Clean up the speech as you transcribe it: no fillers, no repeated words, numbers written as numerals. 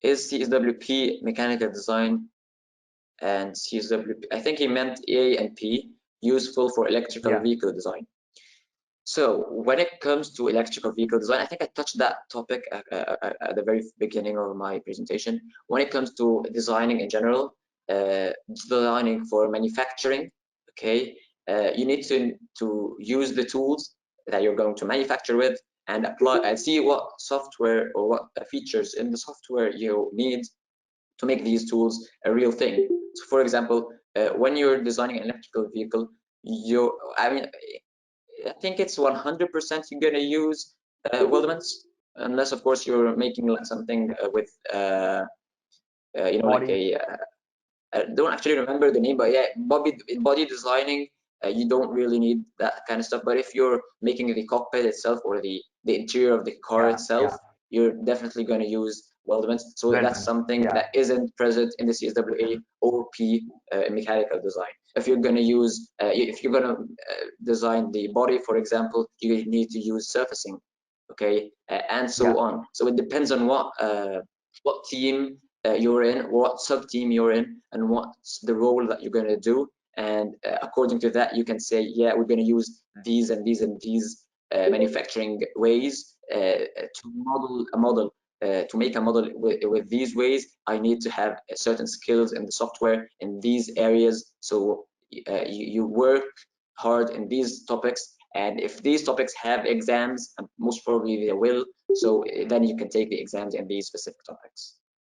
is CSWP mechanical design and CSWP, I think he meant A and P, useful for electrical vehicle design. So when it comes to electrical vehicle design, I think I touched that topic at the very beginning of my presentation. When it comes to designing in general, designing for manufacturing, okay, you need to use the tools that you're going to manufacture with and apply and see what software or what features in the software you need to make these tools a real thing. So for example, when you're designing an electrical vehicle, I think it's 100% you're gonna use weldments, unless of course you're making like something with you know, like a I don't actually remember the name, but yeah, body designing, you don't really need that kind of stuff. But if you're making the cockpit itself or the interior of the car itself, you're definitely going to use weldments. So that's something that isn't present in the CSWA or P mechanical design. If you're going to use, if you're going to design the body, for example, you need to use surfacing, okay, and so on. So it depends on what team you're in, what sub-team you're in, and what's the role that you're going to do. And according to that, you can say, yeah, we're going to use these and these and these manufacturing ways to model a model. To make a model with these ways, I need to have certain skills in the software in these areas. So you work hard in these topics, and if these topics have exams, most probably they will, so then you can take the exams in these specific topics.